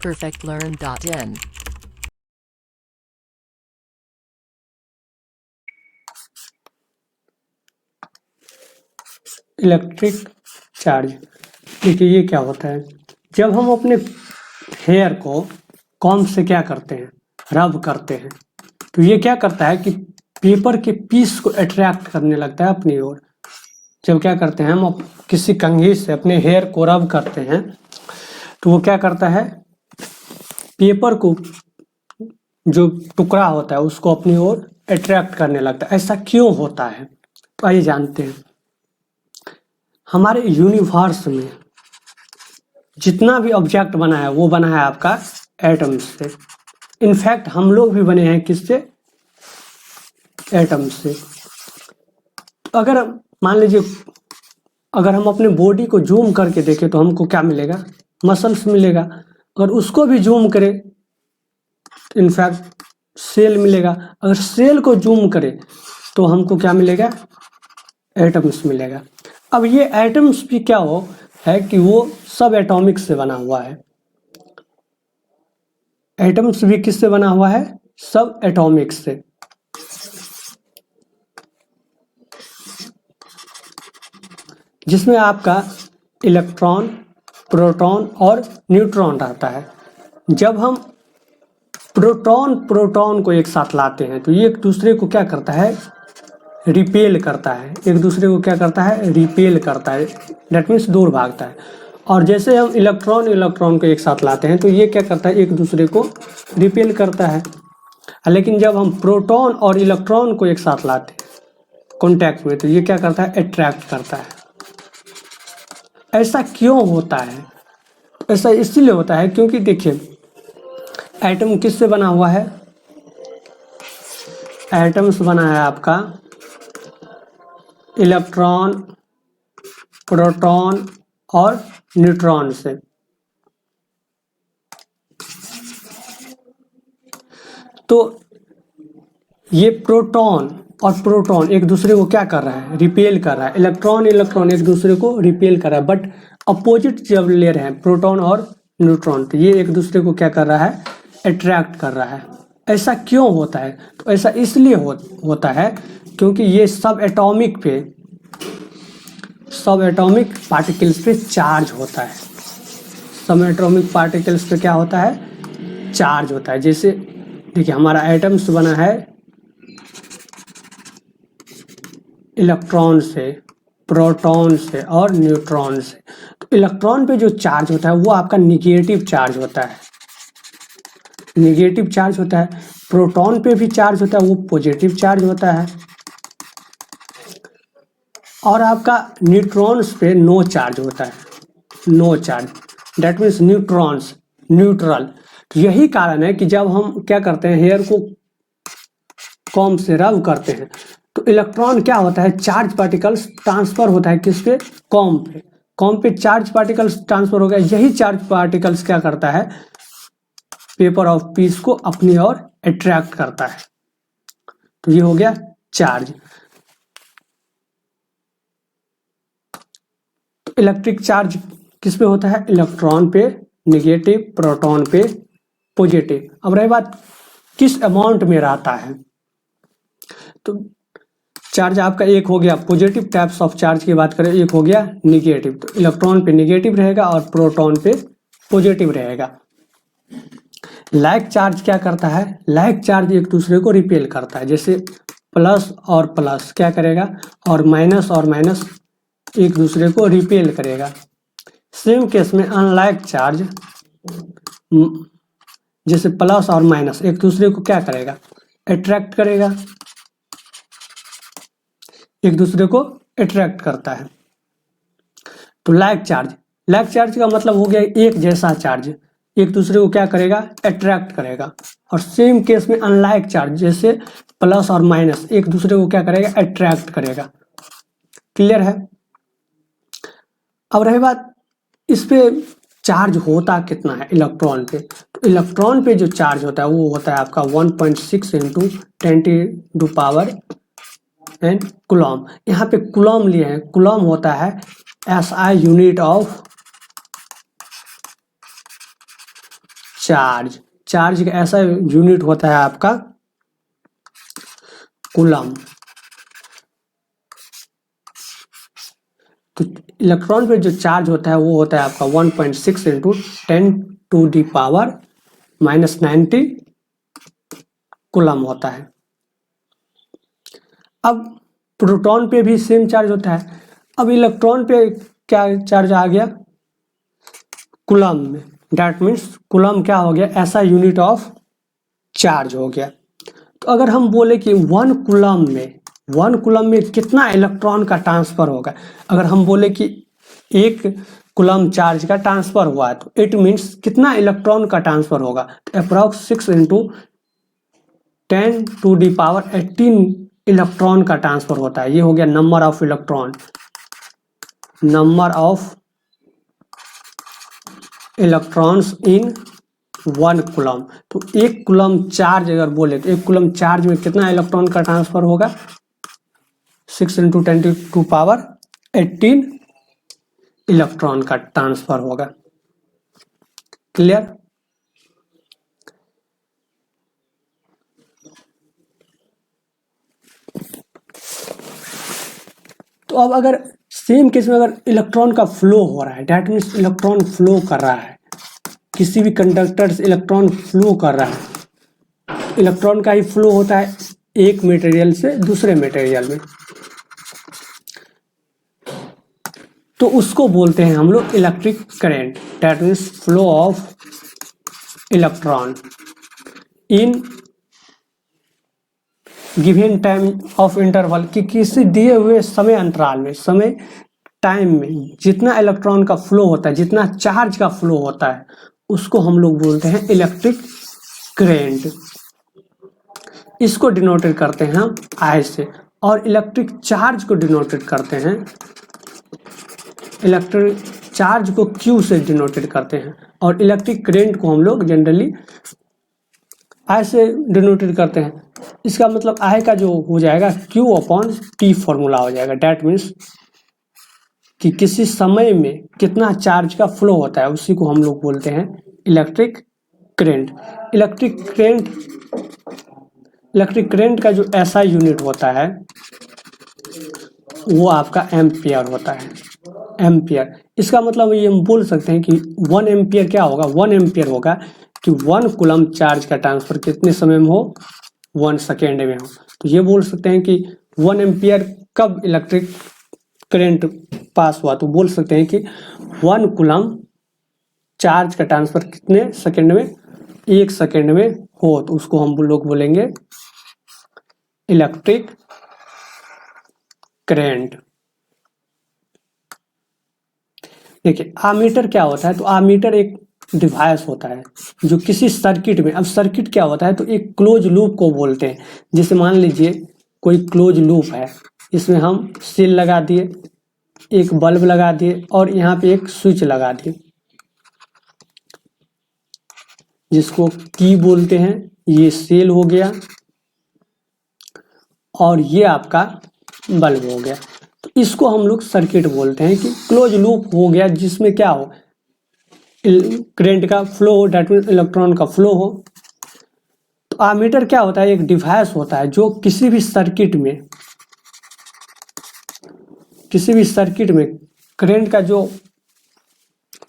perfectlearn.in electric charge. देखिए ये क्या होता है, जब हम अपने हेयर को कॉम्ब से क्या करते हैं, रब करते हैं, तो ये क्या करता है कि पेपर के पीस को अट्रैक्ट करने लगता है अपनी ओर। जब क्या करते हैं हम किसी कंघी से अपने हेयर को रब करते हैं तो वो क्या करता है, पेपर को जो टुकड़ा होता है उसको अपनी ओर अट्रैक्ट करने लगता है। ऐसा क्यों होता है, तो आइए जानते हैं। हमारे यूनिवर्स में जितना भी ऑब्जेक्ट बना है वो बना है आपका एटम्स से। इनफैक्ट हम लोग भी बने हैं किससे, एटम्स से। अगर मान लीजिए अगर हम अपने बॉडी को जूम करके देखें तो हमको क्या मिलेगा, मसल्स मिलेगा। अगर उसको भी जूम करें तो इनफैक्ट सेल मिलेगा। अगर सेल को जूम करें तो हमको क्या मिलेगा, एटम्स मिलेगा। अब ये एटम्स भी क्या है कि वो सब एटॉमिक से बना हुआ है। एटम्स भी किससे बना हुआ है, सब एटॉमिक से। जिसमें आपका इलेक्ट्रॉन, प्रोटॉन और न्यूट्रॉन रहता है। जब हम प्रोटॉन को एक साथ लाते हैं तो ये एक दूसरे को क्या करता है, रिपेल करता है। एक दूसरे को क्या करता है, रिपेल करता है, डेट मीन्स दूर भागता है। और जैसे हम इलेक्ट्रॉन को एक साथ लाते हैं तो ये क्या करता है, एक दूसरे को रिपेल करता है। लेकिन जब हम प्रोटॉन और इलेक्ट्रॉन को एक साथ लाते हैं कॉन्टैक्ट में तो ये क्या करता है, अट्रैक्ट करता है। ऐसा क्यों होता है, ऐसा इसलिए होता है क्योंकि देखिए एटम किससे बना हुआ है, एटम्स बना है आपका इलेक्ट्रॉन, प्रोटॉन और न्यूट्रॉन से। तो ये प्रोटॉन और प्रोटॉन एक दूसरे को क्या कर रहा है, रिपेल कर रहा है। इलेक्ट्रॉन एक दूसरे को रिपेल कर रहा है, बट अपोजिट जब ले रहे हैं प्रोटॉन और न्यूट्रॉन तो ये एक दूसरे को क्या कर रहा है, अट्रैक्ट कर रहा है। ऐसा क्यों होता है, तो ऐसा इसलिए होता है क्योंकि ये सब एटॉमिक पार्टिकल्स पे चार्ज होता है। सब एटॉमिक पार्टिकल्स पे क्या होता है, चार्ज होता है। जैसे देखिए हमारा एटम्स बना है इलेक्ट्रॉन से, प्रोटॉन से और न्यूट्रॉन से। तो इलेक्ट्रॉन पे जो चार्ज होता है वो आपका निगेटिव चार्ज होता है, निगेटिव चार्ज होता है। प्रोटॉन पे भी चार्ज होता है, वो पॉजिटिव चार्ज होता है। और आपका न्यूट्रॉन्स पे नो चार्ज होता है, no charge, that means neutrons neutral. तो यही कारण है कि जब हम क्या करते हैं, हेयर को कॉम्ब से रब करते हैं तो इलेक्ट्रॉन क्या होता है, चार्ज पार्टिकल्स ट्रांसफर होता है किस पे, कॉम्ब पे। कॉम्ब पे चार्ज पार्टिकल्स ट्रांसफर हो गया। यही चार्ज पार्टिकल्स क्या करता है, पेपर ऑफ पीस को अपनी ओर अट्रैक्ट करता है। तो ये हो गया चार्ज। तो इलेक्ट्रिक चार्ज किस पे होता है, इलेक्ट्रॉन पे नेगेटिव, प्रोटॉन पे पॉजिटिव। अब रही बात किस अमाउंट में रहता है, तो चार्ज आपका एक हो गया पॉजिटिव टाइप्स ऑफ चार्ज की बात करें, एक हो गया निगेटिव। तो इलेक्ट्रॉन पे निगेटिव रहेगा और प्रोटॉन पे पॉजिटिव रहेगा। लाइक चार्ज क्या करता है, लाइक चार्ज एक दूसरे को रिपेल करता है। जैसे प्लस और प्लस क्या करेगा, और माइनस एक दूसरे को रिपेल करेगा। सेम केस में अनलाइक चार्ज, जैसे प्लस और माइनस एक दूसरे को क्या करेगा, अट्रैक्ट करेगा, एक दूसरे को अट्रैक्ट करता है। तो लाइक चार्ज का मतलब हो गया एक जैसा चार्ज, एक दूसरे को क्या करेगा, अट्रैक्ट करेगा। और सेम केस में अनलाइक चार्ज, जैसे प्लस और माइनस एक दूसरे को क्या करेगा, अट्रैक्ट करेगा। क्लियर है। अब रही बात इस पे चार्ज होता कितना है इलेक्ट्रॉन पे, तो इलेक्ट्रॉन पे जो चार्ज होता है वो होता है आपका 1.6 इंटू 10⁻⁴ एंड कूलम। यहाँ पे कूलम लिए हैं, कूलम होता है SI unit of charge, charge का ऐसा यूनिट होता है आपका कूलम। तो इलेक्ट्रॉन पे जो चार्ज होता है वो होता है आपका 1.6 इंटू 10⁻⁻90 कूलम होता है। अब प्रोटॉन पे भी सेम चार्ज होता है। अब इलेक्ट्रॉन पे क्या चार्ज आ गया कूलम में, डैट मीन्स कूलम क्या हो गया, ऐसा यूनिट ऑफ चार्ज हो गया। तो अगर हम बोले कि 1 कूलम में कितना इलेक्ट्रॉन का ट्रांसफर होगा, अगर हम बोले कि 1 कूलम चार्ज का ट्रांसफर हुआ है तो इट मीन्स कितना इलेक्ट्रॉन का ट्रांसफर होगा, तो अप्रॉक्स 6 इंटू 10⁻18 इलेक्ट्रॉन का ट्रांसफर होता है। ये हो गया number of electron, number of electrons in 1 coulomb. तो 1 कूलम चार्ज अगर बोले तो 1 कूलम चार्ज में कितना इलेक्ट्रॉन का ट्रांसफर होगा, 6 इंटू 10⁻18 इलेक्ट्रॉन का ट्रांसफर होगा। क्लियर? तो अब अगर सेम केस में अगर इलेक्ट्रॉन का फ्लो हो रहा है, डैट मीन्स इलेक्ट्रॉन फ्लो कर रहा है, किसी भी कंडक्टर से इलेक्ट्रॉन फ्लो कर रहा है, इलेक्ट्रॉन का ही फ्लो होता है एक मटेरियल से दूसरे मटेरियल में, तो उसको बोलते हैं हम लोग electric current. That means flow of electron in given time of interval, कि किसी दिए हुए समय अंतराल में, समय टाइम में जितना इलेक्ट्रॉन का फ्लो होता है, जितना चार्ज का फ्लो होता है, उसको हम लोग बोलते हैं इलेक्ट्रिक करंट। इसको डिनोटेड करते हैं हम आई से, और इलेक्ट्रिक चार्ज को डिनोटेड करते हैं, इलेक्ट्रिक चार्ज को क्यू से डिनोटेड करते हैं, और इलेक्ट्रिक करंट को हम लोग जनरली आई से डिनोटेड करते हैं। इसका मतलब आई का जो हो जाएगा Q/T फॉर्मूला हो जाएगा। डैट मीन्स कि किसी समय में कितना चार्ज का फ्लो होता है, उसी को हम लोग बोलते हैं इलेक्ट्रिक करंट। इलेक्ट्रिक करंट का जो ऐसा यूनिट होता है वो आपका एम्पियर होता है, एम्पियर। इसका मतलब ये हम बोल सकते हैं कि 1 एम्पियर क्या होगा, 1 एम्पियर होगा कि 1 कूलम चार्ज का ट्रांसफर कितने समय में हो, 1 सेकेंड में हो। तो ये बोल सकते हैं कि 1 एम्पियर कब इलेक्ट्रिक करंट पास हुआ, तो बोल सकते हैं कि 1 कूलम चार्ज का ट्रांसफर कितने सेकेंड में, 1 सेकेंड में हो, तो उसको हम लोग बोलेंगे इलेक्ट्रिक करंट। देखिए आमीटर क्या होता है, तो आमीटर एक डिवाइस होता है जो किसी सर्किट में, अब सर्किट क्या होता है, तो एक क्लोज लूप को बोलते हैं। जैसे मान लीजिए कोई क्लोज लूप है, इसमें हम सेल लगा दिए, एक बल्ब लगा दिए, और यहाँ पे एक स्विच लगा दिए जिसको की बोलते हैं। ये सेल हो गया और ये आपका बल्ब हो गया। तो इसको हम लोग सर्किट बोलते हैं कि क्लोज लूप हो गया, जिसमें क्या हो, करंट का फ्लो हो, डेट मीन्स इलेक्ट्रॉन का फ्लो हो। तो आमीटर क्या होता है, एक डिवाइस होता है जो किसी भी सर्किट में करंट का जो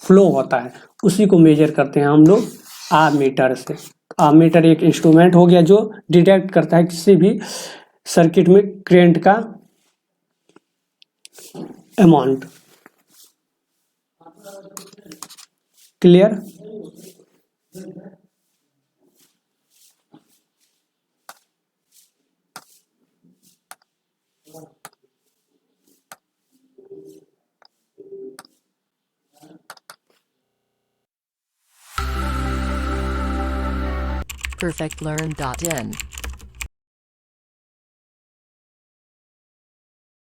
फ्लो होता है उसी को मेजर करते हैं हम लोग आमीटर से। आमीटर एक इंस्ट्रूमेंट हो गया जो डिटेक्ट करता है किसी भी सर्किट में करंट का अमाउंट। क्लियर? perfectlearn.in